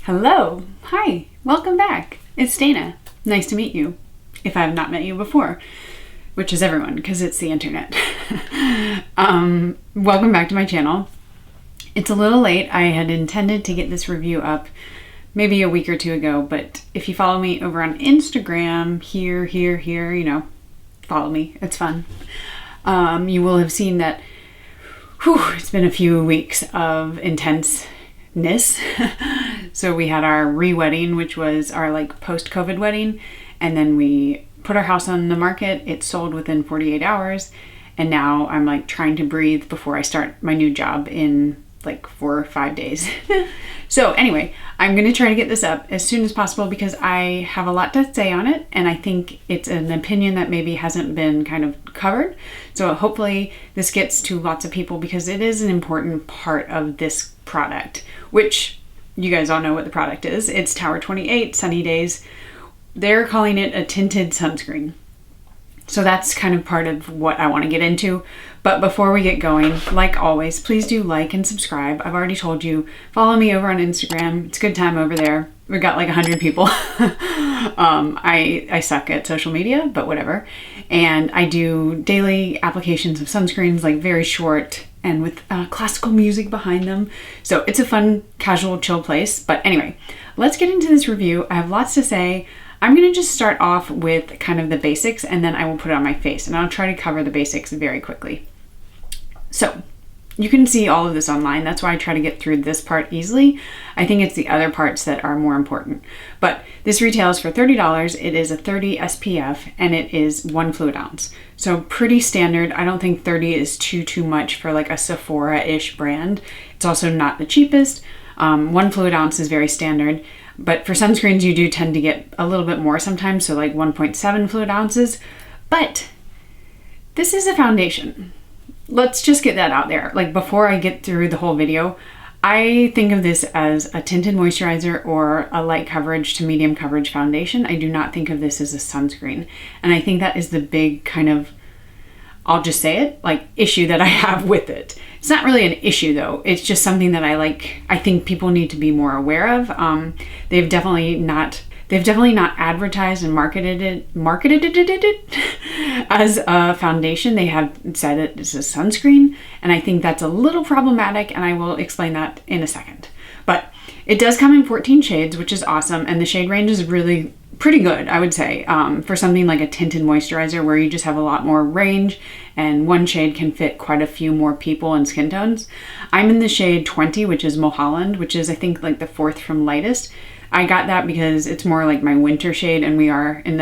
Hello, hi, welcome back. It's Dana. Nice to meet you, if I have not met you before, which is everyone because it's the internet. Welcome back to my channel. It's a little late. I had intended to get this review up maybe a week or two ago, but if you follow me over on Instagram, here, follow me. It's fun. You will have seen that it's been a few weeks of intenseness. So we had our re-wedding, which was our post-COVID wedding, and then we put our house on the market. It sold within 48 hours, and now I'm trying to breathe before I start my new job in 4 or 5 days. So anyway, I'm going to try to get this up as soon as possible because I have a lot to say on it, and I think it's an opinion that maybe hasn't been kind of covered. So hopefully this gets to lots of people because it is an important part of this product, which you guys all know what the product is. It's Tower 28 Sunny Days. They're calling it a tinted sunscreen. So that's kind of part of what I want to get into. But before we get going, like always, please do like and subscribe. I've already told you, follow me over on Instagram. It's a good time over there. We got 100 people. I suck at social media, but whatever. And I do daily applications of sunscreens, very short and with classical music behind them. So it's a fun, casual, chill place. But anyway, let's get into this review. I have lots to say. I'm going to just start off with kind of the basics, and then I will put it on my face, and I'll try to cover the basics very quickly. So you can see all of this online. That's why I try to get through this part easily. I think it's the other parts that are more important. But this retails for $30. It is a 30 SPF, and it is 1 fluid ounce. So pretty standard. I don't think 30 is too much for a Sephora-ish brand. It's also not the cheapest. 1 fluid ounce is very standard. But for sunscreens, you do tend to get a little bit more sometimes, so 1.7 fluid ounces. But this is a foundation. Let's just get that out there. Before I get through the whole video, I think of this as a tinted moisturizer or a light coverage to medium coverage foundation. I do not think of this as a sunscreen. And I think that is the big kind of, I'll just say it, issue that I have with it. It's not really an issue though. It's just something that I think people need to be more aware of. They've definitely not advertised and marketed it as a foundation. They have said it is a sunscreen, and I think that's a little problematic, and I will explain that in a second. But it does come in 14 shades, which is awesome, and the shade range is really pretty good, I would say, for something like a tinted moisturizer where you just have a lot more range and one shade can fit quite a few more people and skin tones. I'm in the shade 20, which is Mulholland, which is I think the 4th from lightest. I got that because it's more my winter shade, and we are in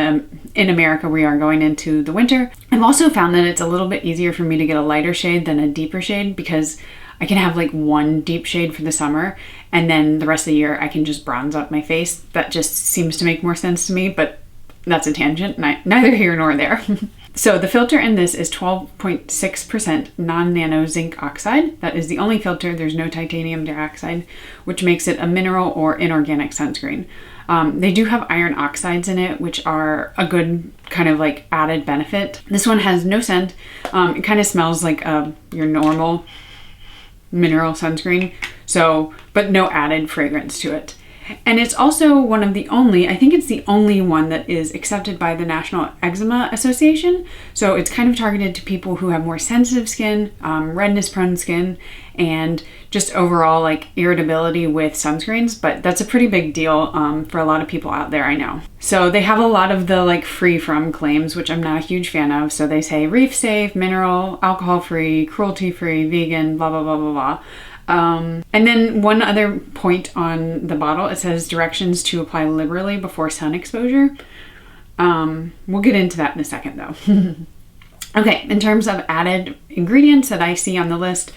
America, we are going into the winter. I've also found that it's a little bit easier for me to get a lighter shade than a deeper shade because I can have one deep shade for the summer, and then the rest of the year I can just bronze up my face. That just seems to make more sense to me, but that's a tangent, neither here nor there. So the filter in this is 12.6% non-nano zinc oxide. That is the only filter. There's no titanium dioxide, which makes it a mineral or inorganic sunscreen. They do have iron oxides in it, which are a good kind of added benefit. This one has no scent. It kind of smells like your normal mineral sunscreen, but no added fragrance to it. And it's also one of the only, I think it's the only one that is accepted by the National Eczema Association. So it's kind of targeted to people who have more sensitive skin, redness prone skin, and just overall irritability with sunscreens. But that's a pretty big deal for a lot of people out there, I know. So they have a lot of the free from claims, which I'm not a huge fan of. So they say reef safe, mineral, alcohol free, cruelty free, vegan, blah, blah, blah, blah, blah. And then one other point on the bottle, it says directions to apply liberally before sun exposure. We'll get into that in a second though. Okay, in terms of added ingredients that I see on the list,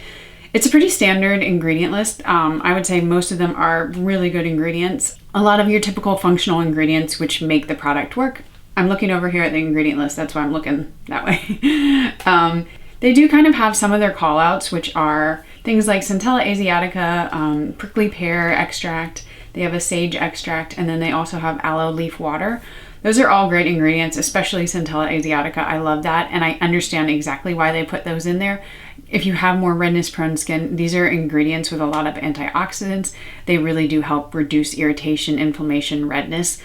it's a pretty standard ingredient list. I would say most of them are really good ingredients. A lot of your typical functional ingredients which make the product work. I'm looking over here at the ingredient list, that's why I'm looking that way. They do kind of have some of their call outs, which are things like Centella asiatica, prickly pear extract. They have a sage extract, and then they also have aloe leaf water. Those are all great ingredients, especially Centella asiatica. I love that, and I understand exactly why they put those in there. if you have more redness prone skin, these are ingredients with a lot of antioxidants. They really do help reduce irritation, inflammation, redness.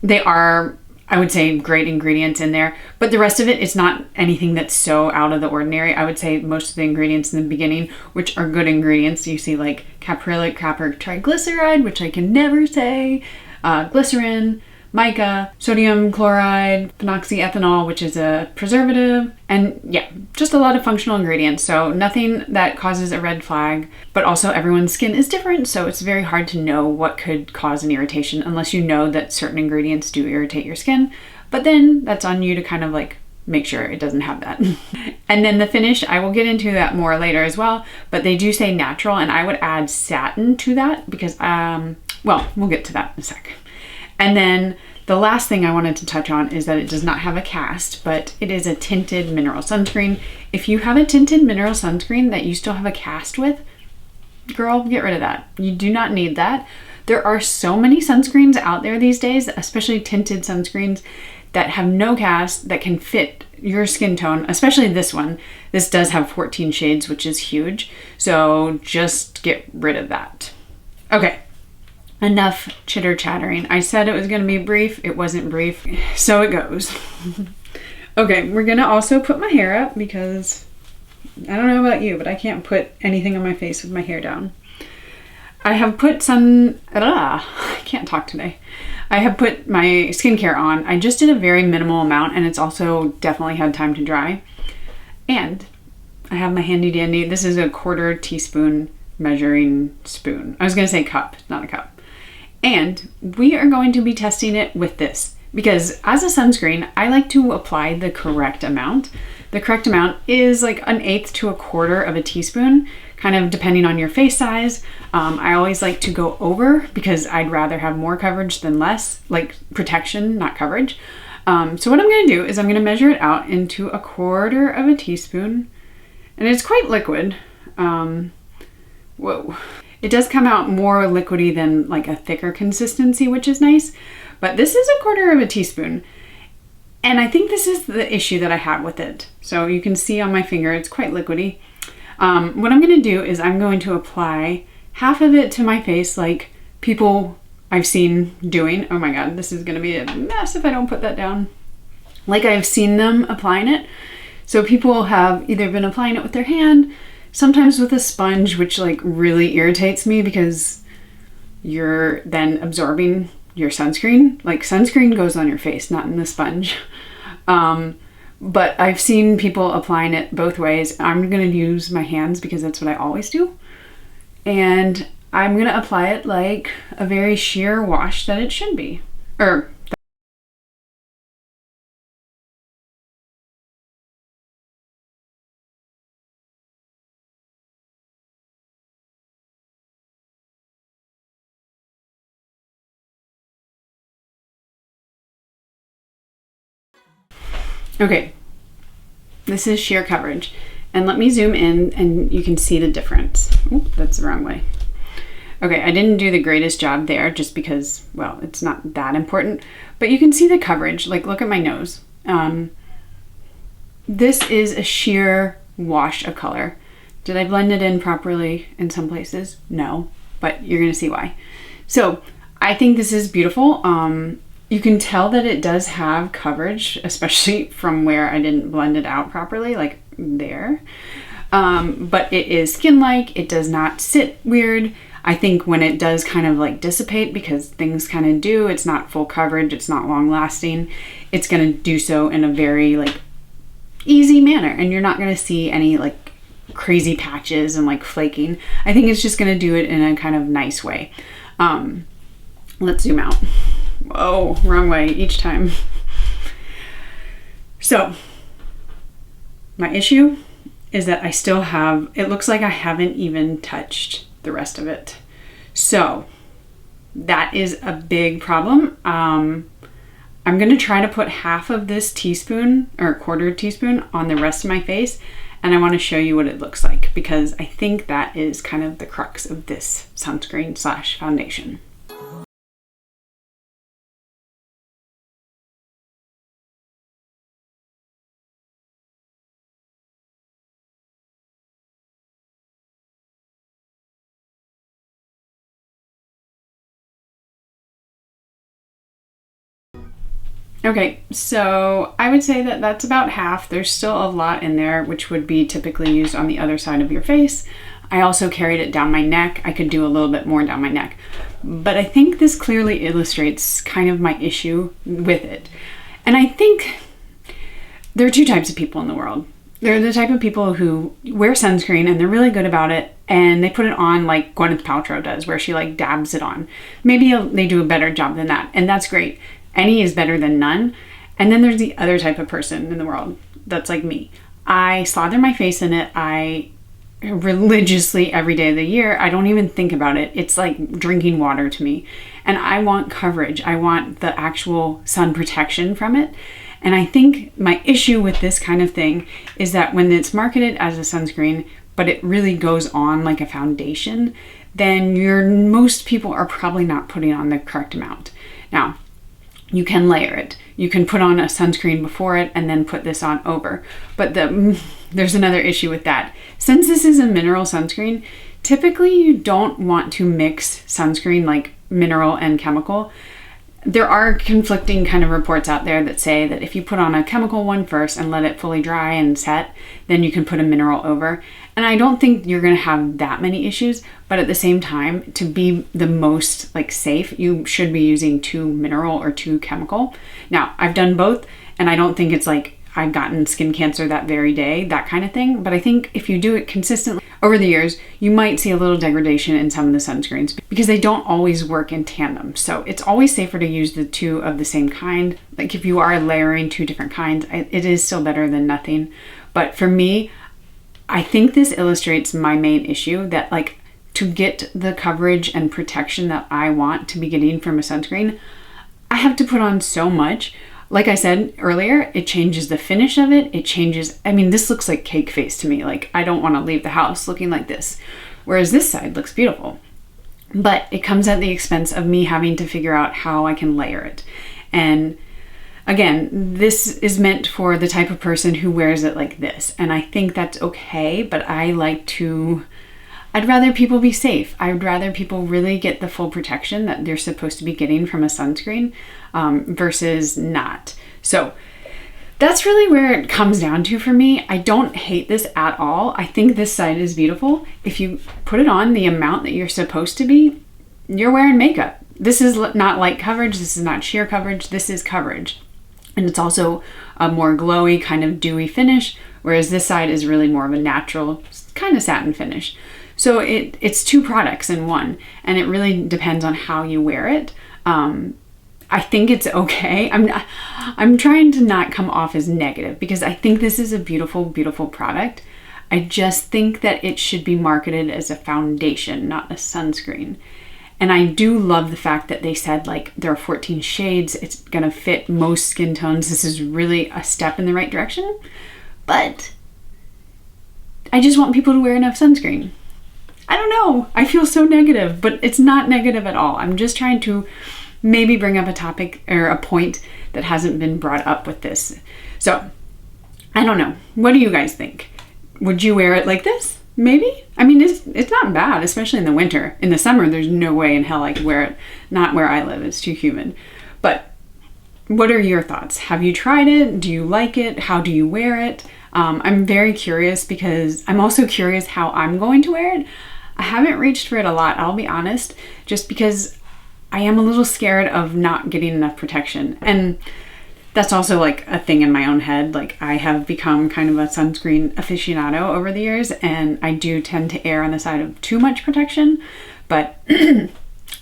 They are, I would say, great ingredients in there, but the rest of it is not anything that's so out of the ordinary. I would say most of the ingredients in the beginning, which are good ingredients, you see like caprylic, copper triglyceride, which I can never say, glycerin, mica, sodium chloride, phenoxyethanol, which is a preservative, and yeah, just a lot of functional ingredients. So nothing that causes a red flag, but also everyone's skin is different, so it's very hard to know what could cause an irritation unless you know that certain ingredients do irritate your skin. But then that's on you to kind of like make sure it doesn't have that. And then the finish, I will get into that more later as well, but they do say natural, and I would add satin to that because, well, we'll get to that in a sec. And then the last thing I wanted to touch on is that it does not have a cast, but it is a tinted mineral sunscreen. If you have a tinted mineral sunscreen that you still have a cast with, girl, get rid of that. You do not need that. There are so many sunscreens out there these days, especially tinted sunscreens that have no cast, that can fit your skin tone, especially this one. This does have 14 shades, which is huge. So just get rid of that. Okay. Enough chitter chattering. I said it was going to be brief. It wasn't brief. So it goes. Okay, we're going to also put my hair up because I don't know about you, but I can't put anything on my face with my hair down. I have put some, I can't talk today. I have put my skincare on. I just did a very minimal amount, and it's also definitely had time to dry. And I have my handy dandy. This is a 1/4 teaspoon measuring spoon. I was going to say cup, not a cup. And we are going to be testing it with this because as a sunscreen, I like to apply the correct amount. The correct amount is like 1/8 to 1/4 of a teaspoon, kind of depending on your face size. I always like to go over because I'd rather have more coverage than less, like protection, not coverage. So what I'm going to do is I'm going to measure it out into 1/4 of a teaspoon, and it's quite liquid. Whoa. It does come out more liquidy than like a thicker consistency, which is nice, but this is 1/4 of a teaspoon. And I think this is the issue that I have with it. So you can see on my finger, it's quite liquidy. What I'm gonna do is I'm going to apply half of it to my face like people I've seen doing. Oh my God, this is gonna be a mess if I don't put that down. Like I've seen them applying it. So people have either been applying it with their hand, sometimes with a sponge, which like really irritates me because you're then absorbing your sunscreen. Like sunscreen goes on your face, not in the sponge. But I've seen people applying it both ways. I'm gonna use my hands because that's what I always do. And I'm gonna apply it like a very sheer wash that it should be. Okay, this is sheer coverage. And let me zoom in and you can see the difference. Oh, that's the wrong way. Okay, I didn't do the greatest job there just because, well, it's not that important, but you can see the coverage. Like, look at my nose. This is a sheer wash of color. Did I blend it in properly in some places? No, but you're gonna see why. So I think this is beautiful. You can tell that it does have coverage, especially from where I didn't blend it out properly, like there. But it is skin-like, it does not sit weird. I think when it does kind of like dissipate, because things kind of do, it's not full coverage, it's not long lasting, it's gonna do so in a very like easy manner, and you're not gonna see any like crazy patches and like flaking. I think it's just gonna do it in a kind of nice way. Let's zoom out. Whoa, wrong way each time. So my issue is that I still have, it looks like I haven't even touched the rest of it. So that is a big problem. I'm gonna try to put half of this teaspoon or 1/4 teaspoon on the rest of my face, and I wanna show you what it looks like because I think that is kind of the crux of this sunscreen / foundation. Okay, so I would say that that's about half. There's still a lot in there, which would be typically used on the other side of your face. I also carried it down my neck. I could do a little bit more down my neck. But I think this clearly illustrates kind of my issue with it. And I think there are two types of people in the world. There are the type of people who wear sunscreen and they're really good about it, and they put it on like Gwyneth Paltrow does, where she like dabs it on. Maybe they do a better job than that, and that's great. Any is better than none. And then there's the other type of person in the world that's like me. I slather my face in it. I religiously every day of the year. I don't even think about it. It's like drinking water to me. And I want coverage. I want the actual sun protection from it. And I think my issue with this kind of thing is that when it's marketed as a sunscreen, but it really goes on like a foundation, then most people are probably not putting on the correct amount. Now, you can layer it. You can put on a sunscreen before it and then put this on over. But there's another issue with that. Since this is a mineral sunscreen, typically you don't want to mix sunscreen like mineral and chemical. There are conflicting kind of reports out there that say that if you put on a chemical one first and let it fully dry and set, then you can put a mineral over. And I don't think you're going to have that many issues, but at the same time, to be the most like safe, you should be using 2 mineral or 2 chemical. Now, I've done both, and I don't think it's like I've gotten skin cancer that very day, that kind of thing. But I think if you do it consistently over the years, you might see a little degradation in some of the sunscreens because they don't always work in tandem. So it's always safer to use the 2 of the same kind. Like if you are layering 2 different kinds, it is still better than nothing. But for me, I think this illustrates my main issue, that like to get the coverage and protection that I want to be getting from a sunscreen, I have to put on so much. Like I said earlier, it changes the finish of it. It changes, I mean, this looks like cake face to me. Like I don't want to leave the house looking like this. Whereas this side looks beautiful. But it comes at the expense of me having to figure out how I can layer it. And again, this is meant for the type of person who wears it like this. And I think that's okay, but I'd rather people be safe. I'd rather people really get the full protection that they're supposed to be getting from a sunscreen versus not. So that's really where it comes down to for me. I don't hate this at all. I think this side is beautiful. If you put it on the amount that you're supposed to be, you're wearing makeup. This is not light coverage. This is not sheer coverage. This is coverage. And it's also a more glowy kind of dewy finish, whereas this side is really more of a natural kind of satin finish. So it's 2 products in one, and it really depends on how you wear it. I think it's okay. I'm trying to not come off as negative because I think this is a beautiful, beautiful product. I just think that it should be marketed as a foundation, not a sunscreen. And I do love the fact that they said like there are 14 shades. It's gonna fit most skin tones. This is really a step in the right direction. But I just want people to wear enough sunscreen. I don't know. I feel so negative, but it's not negative at all. I'm just trying to maybe bring up a topic or a point that hasn't been brought up with this. So I don't know. What do you guys think? Would you wear it like this? Maybe. I mean, it's not bad, especially in the winter. In the summer, there's no way in hell I could wear it. Not where I live. It's too humid. But what are your thoughts? Have you tried it? Do you like it? How do you wear it? I'm very curious because I'm also curious how I'm going to wear it. I haven't reached for it a lot, I'll be honest, just because I am a little scared of not getting enough protection. And that's also like a thing in my own head. Like I have become kind of a sunscreen aficionado over the years, and I do tend to err on the side of too much protection, but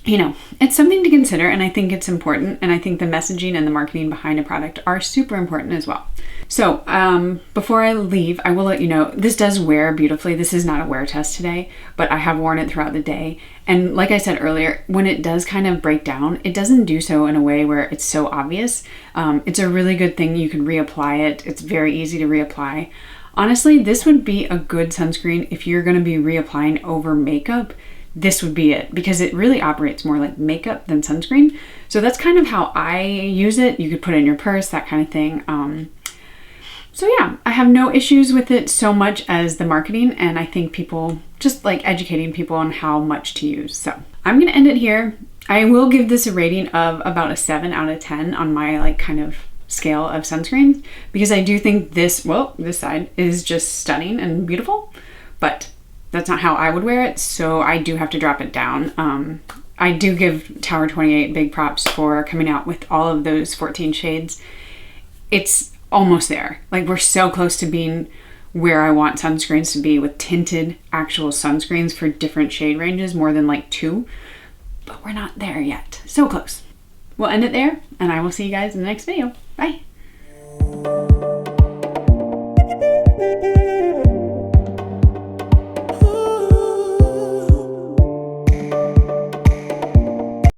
you know, it's something to consider, and I think it's important, and I think the messaging and the marketing behind a product are super important as well. So before I leave, I will let you know, this does wear beautifully. This is not a wear test today, but I have worn it throughout the day. And like I said earlier, when it does kind of break down, it doesn't do so in a way where it's so obvious. It's a really good thing. You can reapply it. It's very easy to reapply. Honestly, this would be a good sunscreen if you're going to be reapplying over makeup. This would be it, because it really operates more like makeup than sunscreen. So that's kind of how I use it. You could put it in your purse, that kind of thing. So yeah, I have no issues with it so much as the marketing, and I think people just like educating people on how much to use. So I'm gonna end it here. I will give this a rating of about a 7 out of 10 on my like kind of scale of sunscreens, because I do think this side is just stunning and beautiful, but that's not how I would wear it, so I do have to drop it down. I do give Tower 28 big props for coming out with all of those 14 shades. It's almost there. Like, we're so close to being where I want sunscreens to be, with tinted actual sunscreens for different shade ranges, more than like 2, but we're not there yet. So close. We'll end it there, and I will see you guys in the next video. Bye.